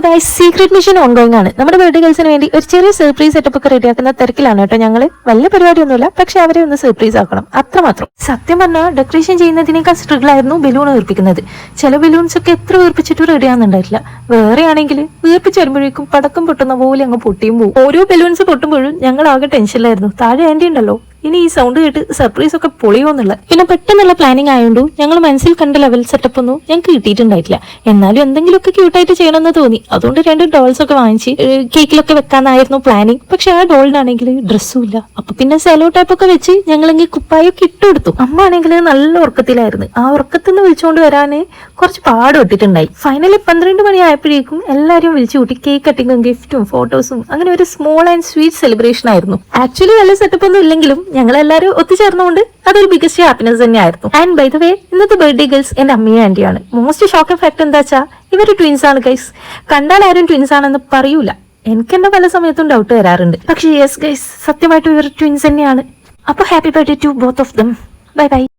Guys, secret mission ongoing ആണ്. നമ്മുടെ birthday ഗേൾസിന് വേണ്ടി ഒരു ചെറിയ സർപ്രൈസ് സെറ്റപ്പ് ഒക്കെ റെഡിയാക്കുന്ന തിരക്കിലാണ് കേട്ടോ ഞങ്ങള്. വലിയ പരിപാടിയൊന്നുമില്ല, പക്ഷെ അവരെ ഒന്ന് സർപ്രൈസ് ആക്കണം, അത്രമാത്രം. സത്യം പറഞ്ഞാൽ ഡെക്കറേഷൻ ചെയ്യുന്നതിനേക്കാൾ സ്ട്രഗിൾ ആയിരുന്നു ബലൂൺ വീർപ്പിക്കുന്നത്. ചില ബലൂൺസ് ഒക്കെ എത്ര വീർപ്പിച്ചിട്ട് റെഡി ആവുന്നുണ്ടായിട്ടില്ല. വേറെ ആണെങ്കിൽ വീർപ്പിച്ച് വരുമ്പോഴേക്കും പടക്കം പൊട്ടുന്ന പോലെ അങ്ങ് പൊട്ടിയും പോകും. ഓരോ ബലൂൺസ് പൊട്ടുമ്പോഴും ഞങ്ങൾ ആകെ ടെൻഷനിലായിരുന്നു. താഴെ ആന്റി ഉണ്ടല്ലോ, ഇനി ഈ സൗണ്ട് കേട്ട് സർപ്രൈസ് ഒക്കെ പൊളിയോന്നുള്ള. പിന്നെ പെട്ടെന്നുള്ള പ്ലാനിങ് ആയതുകൊണ്ട് ഞങ്ങൾ മനസ്സിൽ കണ്ട ലെവൽ സെറ്റപ്പ് ഒന്നും ഞങ്ങൾക്ക് കിട്ടിയിട്ടുണ്ടായിട്ടില്ല. എന്നാലും എന്തെങ്കിലുമൊക്കെ ക്യൂട്ടായിട്ട് ചെയ്യണമെന്ന് തോന്നി. അതുകൊണ്ട് 2 ഡോൾസ് ഒക്കെ വാങ്ങിച്ച് കേക്കിലൊക്കെ വെക്കാന്നായിരുന്നു പ്ലാനിങ്. പക്ഷെ ആ ഡോളിനാണെങ്കിൽ ഡ്രസ്സും ഇല്ല. അപ്പൊ പിന്നെ സെലോ ടൈപ്പ് ഒക്കെ വെച്ച് ഞങ്ങളെങ്കിൽ കുപ്പായൊക്കെ ഇട്ടുകൊടുത്തു. അമ്മ ആണെങ്കിൽ നല്ല ഉറക്കത്തിലായിരുന്നു. ആ ഉറക്കത്തിൽ നിന്ന് വിളിച്ചുകൊണ്ട് വരാന് കുറച്ച് പാട് ഇട്ടിട്ടുണ്ടായി. ഫൈനലി 12 മണി ആയപ്പോഴേക്കും എല്ലാവരും വിളിച്ചു കൂട്ടി കേക്ക് കട്ടിങ്ങും ഗിഫ്റ്റും ഫോട്ടോസും അങ്ങനെ ഒരു സ്മോൾ ആൻഡ് സ്വീറ്റ് സെലിബ്രേഷൻ ആയിരുന്നു. ആക്ച്വലി നല്ല സെറ്റപ്പ് ഒന്നും ഇല്ലെങ്കിലും ഞങ്ങളെല്ലാരും ഒത്തുചേർന്നുകൊണ്ട് അതൊരു ബിഗസ്റ്റ് ഹാപ്പിനെസ് തന്നെയായിരുന്നു. ആൻഡ് ബൈ ദ വേ, ഇന്നത്തെ ബർത്ത്ഡേ ഗേൾസ് എന്റെ അമ്മയും ആന്റിയാണ്. മോസ്റ്റ് ഷോക്കിംഗ് ഫാക്ട് എന്താ വെച്ചാൽ ഇവര് ട്വിൻസ് ആണ് ഗൈസ്. കണ്ടാൽ ആരും ട്വിൻസ് ആണെന്ന് പറയൂല. എനിക്ക് എന്നെ പല സമയത്തും ഡൗട്ട് വരാറുണ്ട്. പക്ഷെ യെസ് ഗൈസ്, സത്യമായിട്ടും ഇവർ ട്വിൻസ് തന്നെയാണ്. അപ്പൊ happy birthday to both of them. Bye by.